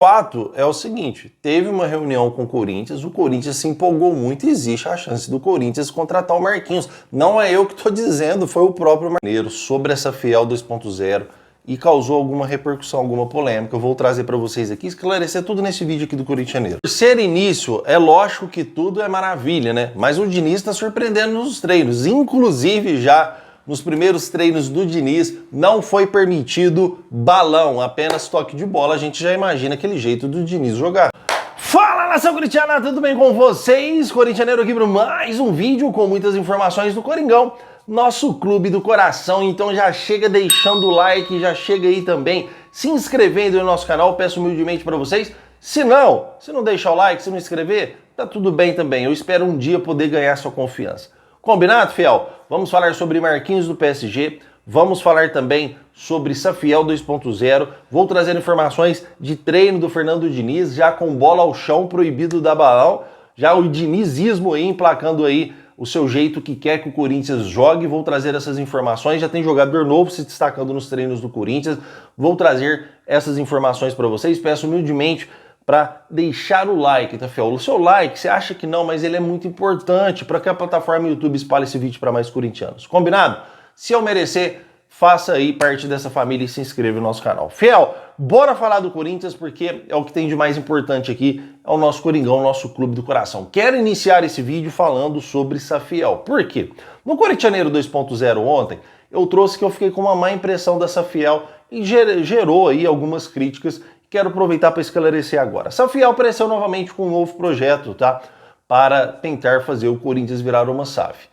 Fato é o seguinte, teve uma reunião com o Corinthians se empolgou muito e existe a chance do Corinthians contratar o Marquinhos. Não é eu que estou dizendo, foi o próprio Marquinhos sobre essa Fiel 2.0 e causou alguma repercussão, alguma polêmica. Eu vou trazer para vocês aqui, esclarecer tudo nesse vídeo aqui do Corintianeiro. Por ser início, é lógico que tudo é maravilha, né? Mas o Diniz está surpreendendo nos treinos, inclusive já nos primeiros treinos do Diniz, não foi permitido balão, apenas toque de bola. A gente já imagina aquele jeito do Diniz jogar. Fala, nação corintiana, tudo bem com vocês? Corintianeiro aqui para mais um vídeo com muitas informações do Coringão, nosso clube do coração. Então já chega deixando o like, já chega aí também se inscrevendo no nosso canal. Peço humildemente para vocês. Se não deixar o like, se não inscrever, tá tudo bem também. Eu espero um dia poder ganhar sua confiança. Combinado, fiel? Vamos falar sobre Marquinhos do PSG, vamos falar também sobre Safiel 2.0, vou trazer informações de treino do Fernando Diniz, já com bola ao chão, proibido da balão, já o dinizismo aí emplacando aí o seu jeito que quer que o Corinthians jogue, vou trazer essas informações, já tem jogador novo se destacando nos treinos do Corinthians, vou trazer essas informações para vocês, peço humildemente para deixar o like, tá, fiel? O seu like, você acha que não, mas ele é muito importante para que a plataforma YouTube espalhe esse vídeo para mais corintianos. Combinado? Se eu merecer, faça aí parte dessa família e se inscreva no nosso canal. Fiel, bora falar do Corinthians porque é o que tem de mais importante aqui, é o nosso Coringão, o nosso clube do coração. Quero iniciar esse vídeo falando sobre Safiel. Por quê? No Corintianeiro 2.0 ontem, eu trouxe que eu fiquei com uma má impressão da Safiel e gerou aí algumas críticas. Quero aproveitar para esclarecer agora. Safiel apareceu novamente com um novo projeto, tá? Para tentar fazer o Corinthians virar uma SAF.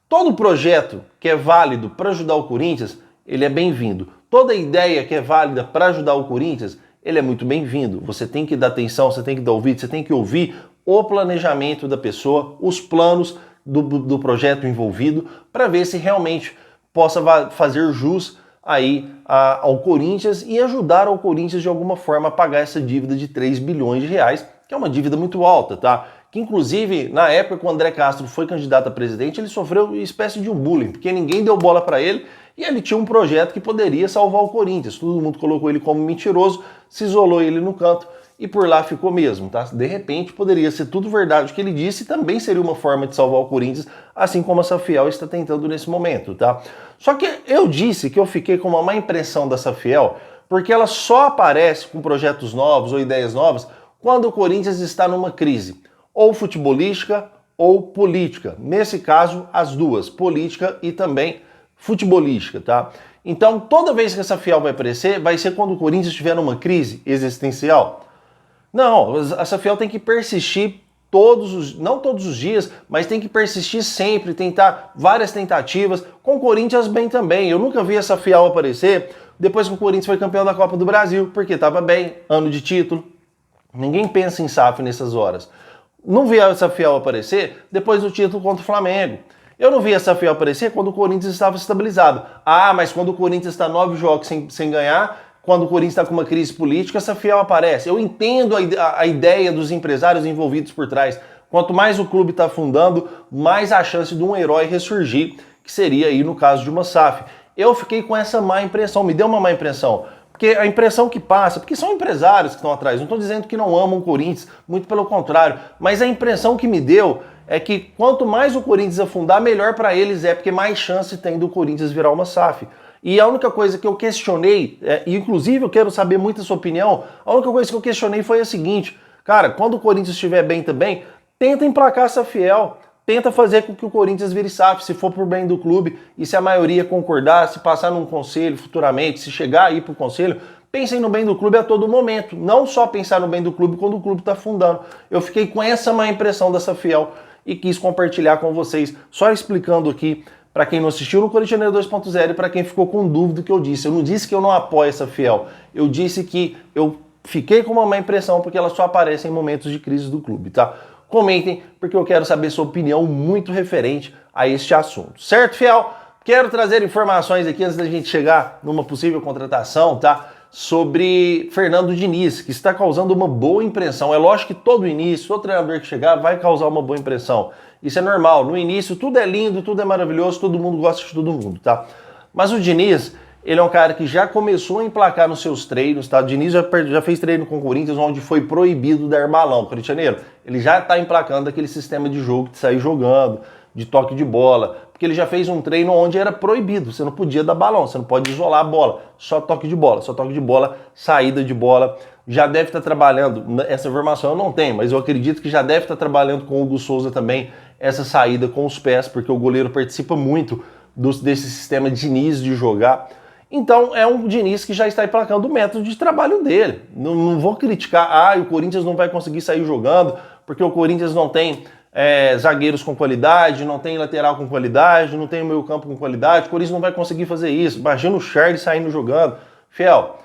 Todo projeto que é válido para ajudar o Corinthians, ele é bem-vindo. Toda ideia que é válida para ajudar o Corinthians, ele é muito bem-vindo. Você tem que dar atenção, você tem que dar ouvido, você tem que ouvir o planejamento da pessoa, os planos do projeto envolvido, para ver se realmente possa fazer jus aí ao Corinthians e ajudar ao Corinthians de alguma forma a pagar essa dívida de 3 bilhões de reais, que é uma dívida muito alta, tá? Que inclusive, na época que o André Castro foi candidato a presidente, ele sofreu uma espécie de um bullying, porque ninguém deu bola para ele e ele tinha um projeto que poderia salvar o Corinthians. Todo mundo colocou ele como mentiroso, se isolou ele no canto e por lá ficou mesmo, tá? De repente poderia ser tudo verdade o que ele disse e também seria uma forma de salvar o Corinthians, assim como a Safiel está tentando nesse momento, tá? Só que eu disse que eu fiquei com uma má impressão da Safiel porque ela só aparece com projetos novos ou ideias novas quando o Corinthians está numa crise, ou futebolística ou política. Nesse caso, as duas, política e também futebolística, tá? Então, toda vez que essa Safiel vai aparecer, vai ser quando o Corinthians estiver numa crise existencial. Não, a Safiel tem que persistir não todos os dias, mas tem que persistir sempre, tentar várias tentativas, com o Corinthians bem também. Eu nunca vi a Safiel aparecer depois que o Corinthians foi campeão da Copa do Brasil, porque estava bem, ano de título. Ninguém pensa em SAF nessas horas. Não vi a Safiel aparecer depois do título contra o Flamengo. Eu não vi a Safiel aparecer quando o Corinthians estava estabilizado. Ah, mas quando o Corinthians está 9 jogos sem ganhar, quando o Corinthians está com uma crise política, essa Safiel aparece. Eu entendo a ideia dos empresários envolvidos por trás. Quanto mais o clube está afundando, mais a chance de um herói ressurgir, que seria aí no caso de uma SAF. Eu fiquei com essa má impressão, me deu uma má impressão. Porque a impressão que passa, porque são empresários que estão atrás, não estou dizendo que não amam o Corinthians, muito pelo contrário, mas a impressão que me deu é que quanto mais o Corinthians afundar, melhor para eles é, porque mais chance tem do Corinthians virar uma SAF. E a única coisa que eu questionei, e inclusive eu quero saber muito a sua opinião, a única coisa que eu questionei foi a seguinte, cara, quando o Corinthians estiver bem também, tenta emplacar essa Safiel, tenta fazer com que o Corinthians vire SAF, se for por bem do clube, e se a maioria concordar, se passar num conselho futuramente, se chegar aí pro conselho, pensem no bem do clube a todo momento, não só pensar no bem do clube quando o clube está afundando. Eu fiquei com essa má impressão da Safiel e quis compartilhar com vocês, só explicando aqui, para quem não assistiu no Corintianeiro 2.0 e para quem ficou com dúvida do que eu disse. Eu não disse que eu não apoio essa Safiel, eu disse que eu fiquei com uma má impressão porque ela só aparece em momentos de crise do clube, tá? Comentem, porque eu quero saber sua opinião muito referente a este assunto. Certo, fiel? Quero trazer informações aqui antes da gente chegar numa possível contratação, tá? Sobre Fernando Diniz, que está causando uma boa impressão. É lógico que todo início, todo treinador que chegar vai causar uma boa impressão. Isso é normal. No início tudo é lindo, tudo é maravilhoso, todo mundo gosta de todo mundo, tá? Mas o Diniz, Ele é um cara que já começou a emplacar nos seus treinos, tá? O Diniz já fez treino com o Corinthians onde foi proibido dar balão. Corintianeiro, ele já está emplacando aquele sistema de jogo de sair jogando, de toque de bola, porque ele já fez um treino onde era proibido, você não podia dar balão, você não pode isolar a bola, só toque de bola, saída de bola. Já deve estar trabalhando, essa informação eu não tenho, mas eu acredito que já deve estar trabalhando com o Hugo Souza também, essa saída com os pés, porque o goleiro participa muito desse sistema Diniz de jogar. Então é um Diniz que já está emplacando o método de trabalho dele. Não vou criticar, o Corinthians não vai conseguir sair jogando, porque o Corinthians não tem zagueiros com qualidade, não tem lateral com qualidade, não tem o meio campo com qualidade, o Corinthians não vai conseguir fazer isso. Imagina o Charles saindo jogando. Fiel,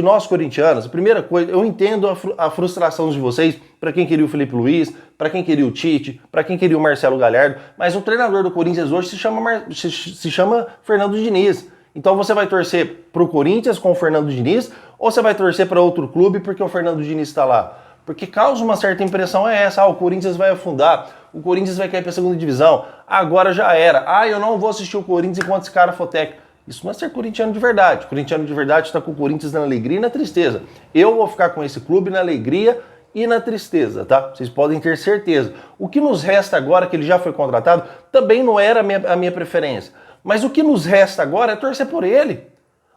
nós corintianos, a primeira coisa, eu entendo a frustração de vocês, para quem queria o Felipe Luiz, para quem queria o Tite, para quem queria o Marcelo Gallardo, mas o treinador do Corinthians hoje se chama Fernando Diniz. Então você vai torcer para o Corinthians com o Fernando Diniz, ou você vai torcer para outro clube porque o Fernando Diniz está lá? Porque causa uma certa impressão essa, o Corinthians vai afundar, o Corinthians vai cair para a segunda divisão, agora já era, eu não vou assistir o Corinthians enquanto esse cara for técnico. Isso não é ser corintiano de verdade. Corintiano de verdade está com o Corinthians na alegria e na tristeza. Eu vou ficar com esse clube na alegria e na tristeza, tá? Vocês podem ter certeza. O que nos resta agora, que ele já foi contratado, também não era a minha preferência. Mas o que nos resta agora é torcer por ele.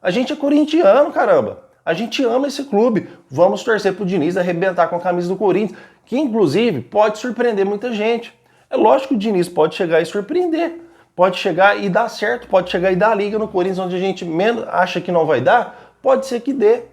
A gente é corintiano, caramba. A gente ama esse clube. Vamos torcer pro Diniz arrebentar com a camisa do Corinthians, que inclusive pode surpreender muita gente. É lógico que o Diniz pode chegar e surpreender. Pode chegar e dar certo, pode chegar e dar liga no Corinthians, onde a gente menos acha que não vai dar, pode ser que dê,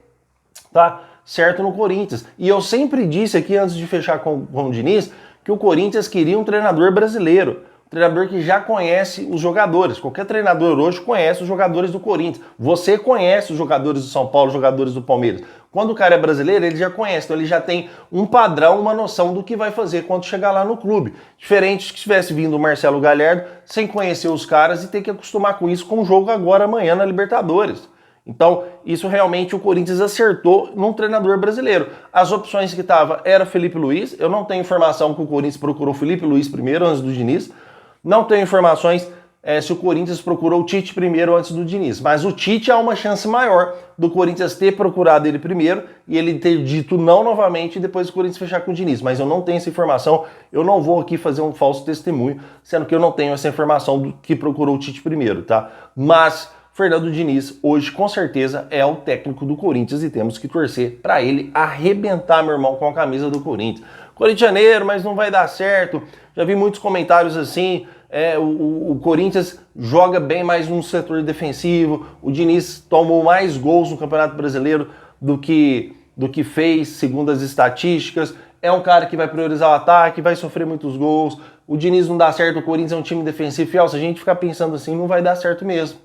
tá? Certo no Corinthians. E eu sempre disse aqui, antes de fechar com o Diniz, que o Corinthians queria um treinador brasileiro, um treinador que já conhece os jogadores. Qualquer treinador hoje conhece os jogadores do Corinthians. Você conhece os jogadores do São Paulo, os jogadores do Palmeiras. Quando o cara é brasileiro, ele já conhece, então ele já tem um padrão, uma noção do que vai fazer quando chegar lá no clube. Diferente que tivesse vindo o Marcelo Gallardo sem conhecer os caras e ter que acostumar com isso com o jogo agora amanhã na Libertadores. Então, isso realmente o Corinthians acertou num treinador brasileiro. As opções que tava era Felipe Luiz, eu não tenho informação que o Corinthians procurou Felipe Luiz primeiro antes do Diniz, não tenho informações se o Corinthians procurou o Tite primeiro antes do Diniz. Mas o Tite há uma chance maior do Corinthians ter procurado ele primeiro e ele ter dito não novamente e depois o Corinthians fechar com o Diniz. Mas eu não tenho essa informação, eu não vou aqui fazer um falso testemunho, sendo que eu não tenho essa informação do que procurou o Tite primeiro, tá? Mas Fernando Diniz hoje com certeza é o técnico do Corinthians e temos que torcer para ele arrebentar, meu irmão, com a camisa do Corinthians. Corintianeiro, mas não vai dar certo. Já vi muitos comentários assim, o Corinthians joga bem mais no setor defensivo, o Diniz tomou mais gols no Campeonato Brasileiro do que fez, segundo as estatísticas, é um cara que vai priorizar o ataque, vai sofrer muitos gols, o Diniz não dá certo, o Corinthians é um time defensivo, fiel, se a gente ficar pensando assim, não vai dar certo mesmo.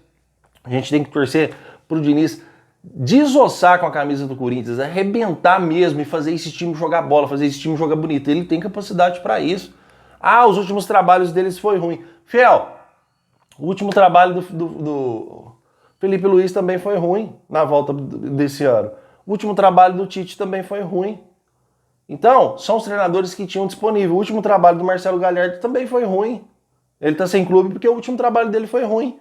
A gente tem que torcer pro Diniz desossar com a camisa do Corinthians, arrebentar mesmo e fazer esse time jogar bola, fazer esse time jogar bonito. Ele tem capacidade para isso. Os últimos trabalhos deles foi ruim. Fiel, o último trabalho do Felipe Luiz também foi ruim na volta desse ano. O último trabalho do Tite também foi ruim. Então, são os treinadores que tinham disponível. O último trabalho do Marcelo Gallardo também foi ruim. Ele tá sem clube porque o último trabalho dele foi ruim.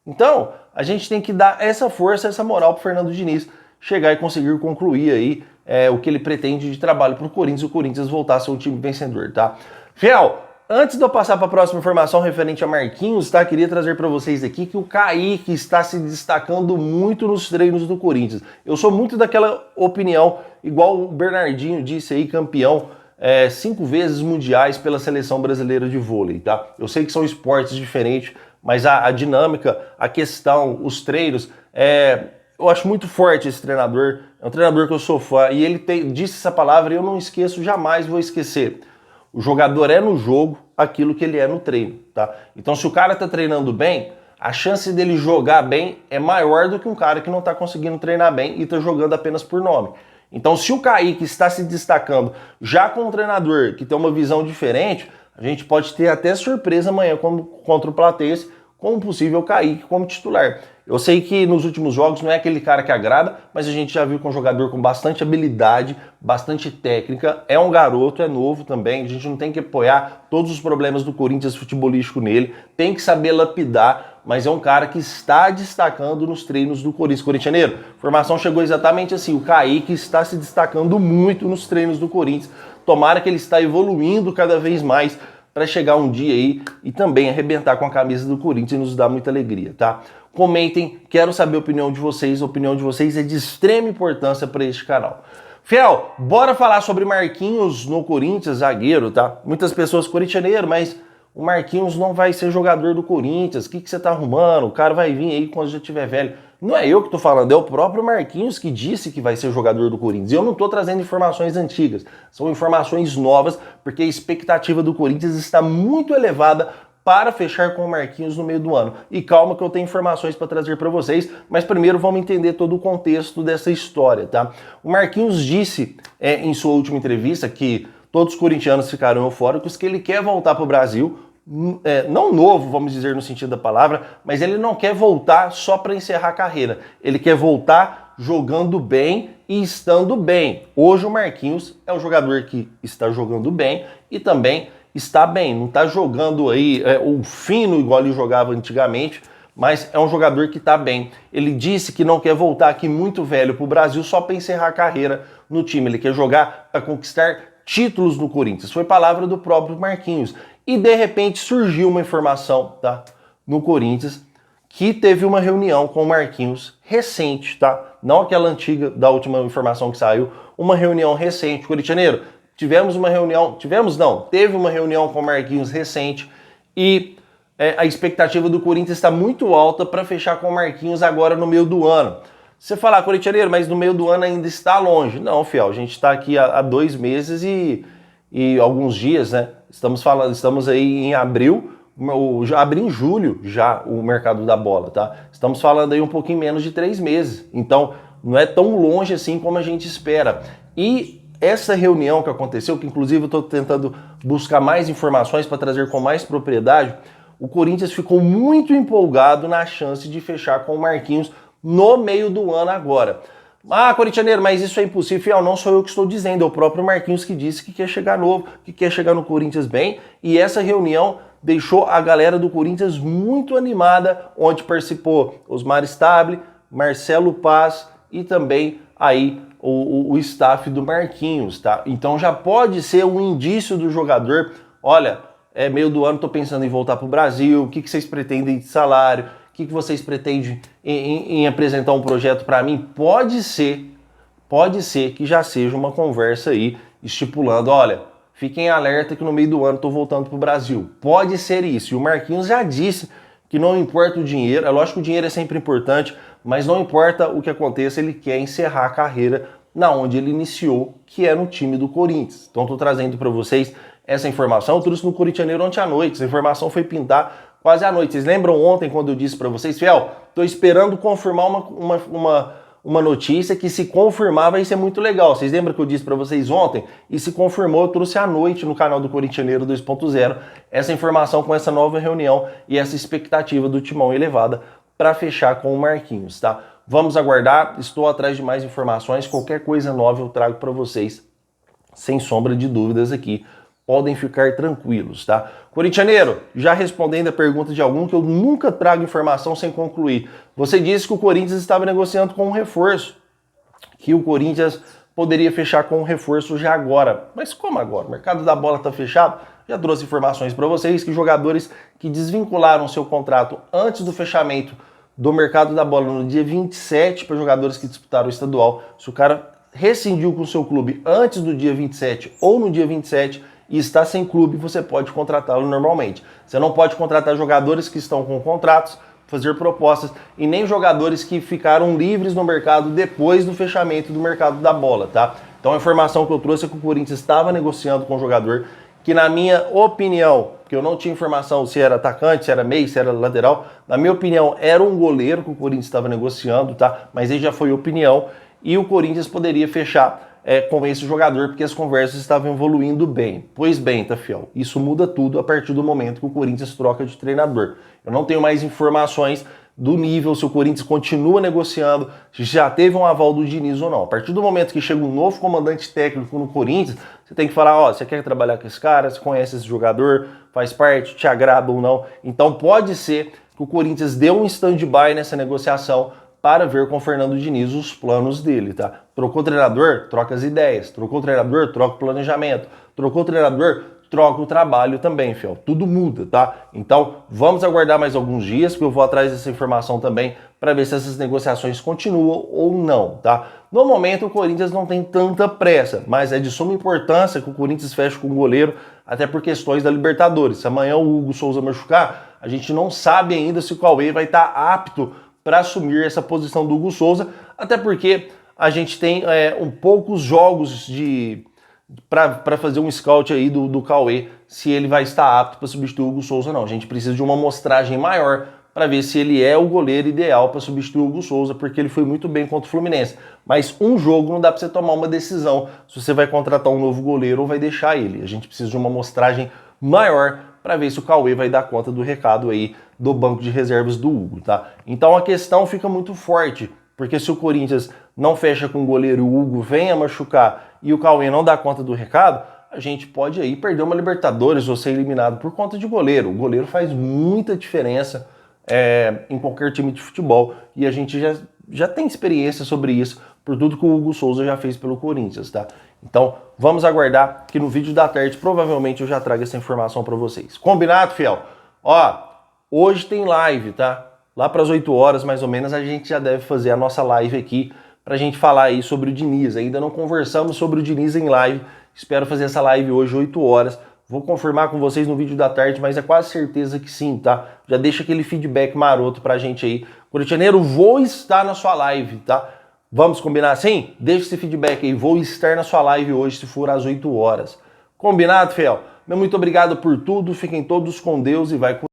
Então, a gente tem que dar essa força, essa moral pro Fernando Diniz chegar e conseguir concluir aí o que ele pretende de trabalho pro Corinthians e o Corinthians voltar a ser um time vencedor, tá? Fiel, antes de eu passar para a próxima informação referente a Marquinhos, tá? Queria trazer para vocês aqui que o Kaique está se destacando muito nos treinos do Corinthians. Eu sou muito daquela opinião, igual o Bernardinho disse aí, campeão 5 vezes mundiais pela seleção brasileira de vôlei, tá? Eu sei que são esportes diferentes, mas a dinâmica, a questão, os treinos, eu acho muito forte esse treinador. É um treinador que eu sou fã e ele disse essa palavra e eu não esqueço, jamais vou esquecer. O jogador é no jogo aquilo que ele é no treino, tá? Então se o cara tá treinando bem, a chance dele jogar bem é maior do que um cara que não tá conseguindo treinar bem e tá jogando apenas por nome. Então se o Kaique está se destacando já com um treinador que tem uma visão diferente, a gente pode ter até surpresa amanhã contra o Platense com um possível Kaique como titular. Eu sei que nos últimos jogos não é aquele cara que agrada, mas a gente já viu que é um jogador com bastante habilidade, bastante técnica, é um garoto, é novo também, a gente não tem que apoiar todos os problemas do Corinthians futebolístico nele, tem que saber lapidar, mas é um cara que está destacando nos treinos do Corinthians. Corintianeiro, a informação chegou exatamente assim, o Kaique está se destacando muito nos treinos do Corinthians, tomara que ele está evoluindo cada vez mais para chegar um dia aí e também arrebentar com a camisa do Corinthians e nos dar muita alegria, tá? Comentem, quero saber a opinião de vocês é de extrema importância para este canal. Fiel, bora falar sobre Marquinhos no Corinthians, zagueiro, tá? Muitas pessoas, corintianeiro, mas o Marquinhos não vai ser jogador do Corinthians, o que você tá arrumando? O cara vai vir aí quando já tiver velho. Não é eu que tô falando, é o próprio Marquinhos que disse que vai ser jogador do Corinthians. E eu não tô trazendo informações antigas, são informações novas, porque a expectativa do Corinthians está muito elevada para fechar com o Marquinhos no meio do ano. E calma que eu tenho informações para trazer para vocês, mas primeiro vamos entender todo o contexto dessa história, tá? O Marquinhos disse em sua última entrevista que todos os corintianos ficaram eufóricos, que ele quer voltar para o Brasil, não novo, vamos dizer no sentido da palavra, mas ele não quer voltar só para encerrar a carreira. Ele quer voltar jogando bem e estando bem. Hoje o Marquinhos é um jogador que está jogando bem e também está bem. Não está jogando aí o fino igual ele jogava antigamente, mas é um jogador que está bem. Ele disse que não quer voltar aqui muito velho para o Brasil só para encerrar a carreira no time. Ele quer jogar para conquistar títulos no Corinthians. Foi palavra do próprio Marquinhos. E de repente surgiu uma informação, tá, no Corinthians, que teve uma reunião com o Marquinhos recente, tá? Não aquela antiga da última informação que saiu, uma reunião recente. Corintianeiro, teve uma reunião com o Marquinhos recente e a expectativa do Corinthians está muito alta para fechar com o Marquinhos agora no meio do ano. Você fala, corintianeiro, mas no meio do ano ainda está longe. Não, fiel, a gente está aqui há 2 meses e alguns dias, né? Estamos aí em abril, abri em julho já o mercado da bola, tá? Estamos falando aí um pouquinho menos de 3 meses. Então, não é tão longe assim como a gente espera. E essa reunião que aconteceu, que inclusive eu estou tentando buscar mais informações para trazer com mais propriedade, o Corinthians ficou muito empolgado na chance de fechar com o Marquinhos no meio do ano agora. Ah, corintianeiro, mas isso é impossível. Fiel, não sou eu que estou dizendo, é o próprio Marquinhos que disse que quer chegar novo, que quer chegar no Corinthians bem, e essa reunião deixou a galera do Corinthians muito animada, onde participou Osmar Stable, Marcelo Paz e também aí o staff do Marquinhos, tá? Então já pode ser um indício do jogador, olha, meio do ano, tô pensando em voltar pro Brasil, o que vocês pretendem de salário, o que vocês pretendem em apresentar um projeto para mim? Pode ser que já seja uma conversa aí estipulando, olha, fiquem alerta que no meio do ano tô voltando pro Brasil. Pode ser isso. E o Marquinhos já disse que não importa o dinheiro, é lógico que o dinheiro é sempre importante, mas não importa o que aconteça, ele quer encerrar a carreira na onde ele iniciou, que é no time do Corinthians. Então tô trazendo para vocês essa informação, eu trouxe no Corintianeiro ontem à noite, essa informação foi pintar quase à noite. Vocês lembram ontem quando eu disse para vocês, Fiel, tô esperando confirmar uma notícia que se confirmar vai ser muito legal. Vocês lembram que eu disse para vocês ontem? E se confirmou, eu trouxe à noite no canal do Corintianeiro 2.0 essa informação com essa nova reunião e essa expectativa do Timão elevada para fechar com o Marquinhos, tá? Vamos aguardar, estou atrás de mais informações, qualquer coisa nova eu trago para vocês, sem sombra de dúvidas aqui. Podem ficar tranquilos, tá? Corintianeiro, já respondendo a pergunta de algum, que eu nunca trago informação sem concluir. Você disse que o Corinthians estava negociando com um reforço, que o Corinthians poderia fechar com um reforço já agora. Mas como agora? O mercado da bola está fechado? Já trouxe informações para vocês que jogadores que desvincularam seu contrato antes do fechamento do mercado da bola no dia 27 para jogadores que disputaram o estadual, se o cara rescindiu com o seu clube antes do dia 27 ou no dia 27, e está sem clube, você pode contratá-lo normalmente. Você não pode contratar jogadores que estão com contratos, fazer propostas, e nem jogadores que ficaram livres no mercado depois do fechamento do mercado da bola, tá? Então a informação que eu trouxe é que o Corinthians estava negociando com o jogador, que na minha opinião, que eu não tinha informação se era atacante, se era meio, se era lateral, na minha opinião era um goleiro que o Corinthians estava negociando, tá? Mas aí já foi opinião, e o Corinthians poderia fechar com esse jogador, porque as conversas estavam evoluindo bem. Pois bem, tá, fiel? Isso muda tudo a partir do momento que o Corinthians troca de treinador. Eu não tenho mais informações do nível, se o Corinthians continua negociando, se já teve um aval do Diniz ou não. A partir do momento que chega um novo comandante técnico no Corinthians, você tem que falar, ó, você quer trabalhar com esse cara, você conhece esse jogador, faz parte, te agrada ou não. Então pode ser que o Corinthians dê um stand-by nessa negociação para ver com o Fernando Diniz os planos dele, tá? Trocou o treinador, troca as ideias. Trocou o treinador, troca o planejamento. Trocou o treinador, troca o trabalho também, fiel. Tudo muda, tá? Então, vamos aguardar mais alguns dias, porque eu vou atrás dessa informação também para ver se essas negociações continuam ou não, tá? No momento, o Corinthians não tem tanta pressa, mas é de suma importância que o Corinthians feche com o goleiro, até por questões da Libertadores. Se amanhã o Hugo Souza machucar, a gente não sabe ainda se o Cauê vai estar apto para assumir essa posição do Hugo Souza, até porque a gente tem poucos jogos para fazer um scout aí do Cauê, se ele vai estar apto para substituir o Hugo Souza ou não. A gente precisa de uma amostragem maior para ver se ele é o goleiro ideal para substituir o Hugo Souza, porque ele foi muito bem contra o Fluminense. Mas um jogo não dá para você tomar uma decisão se você vai contratar um novo goleiro ou vai deixar ele. A gente precisa de uma amostragem maior para ver se o Cauê vai dar conta do recado aí do banco de reservas do Hugo, tá? Então a questão fica muito forte, porque se o Corinthians não fecha com o goleiro e o Hugo vem a machucar e o Cauê não dá conta do recado, a gente pode aí perder uma Libertadores ou ser eliminado por conta de goleiro. O goleiro faz muita diferença em qualquer time de futebol e a gente já tem experiência sobre isso por tudo que o Hugo Souza já fez pelo Corinthians, tá? Então, vamos aguardar que no vídeo da tarde provavelmente eu já trago essa informação para vocês. Combinado, fiel? Ó, hoje tem live, tá? Lá para as 8 horas, mais ou menos, a gente já deve fazer a nossa live aqui pra gente falar aí sobre o Diniz. Ainda não conversamos sobre o Diniz em live. Espero fazer essa live hoje, 8 horas. Vou confirmar com vocês no vídeo da tarde, mas é quase certeza que sim, tá? Já deixa aquele feedback maroto pra gente aí. Corintianeiro, vou estar na sua live, tá? Vamos combinar assim? Deixa esse feedback aí. Vou estar na sua live hoje, se for às 8 horas. Combinado, fiel? Meu muito obrigado por tudo. Fiquem todos com Deus e vai com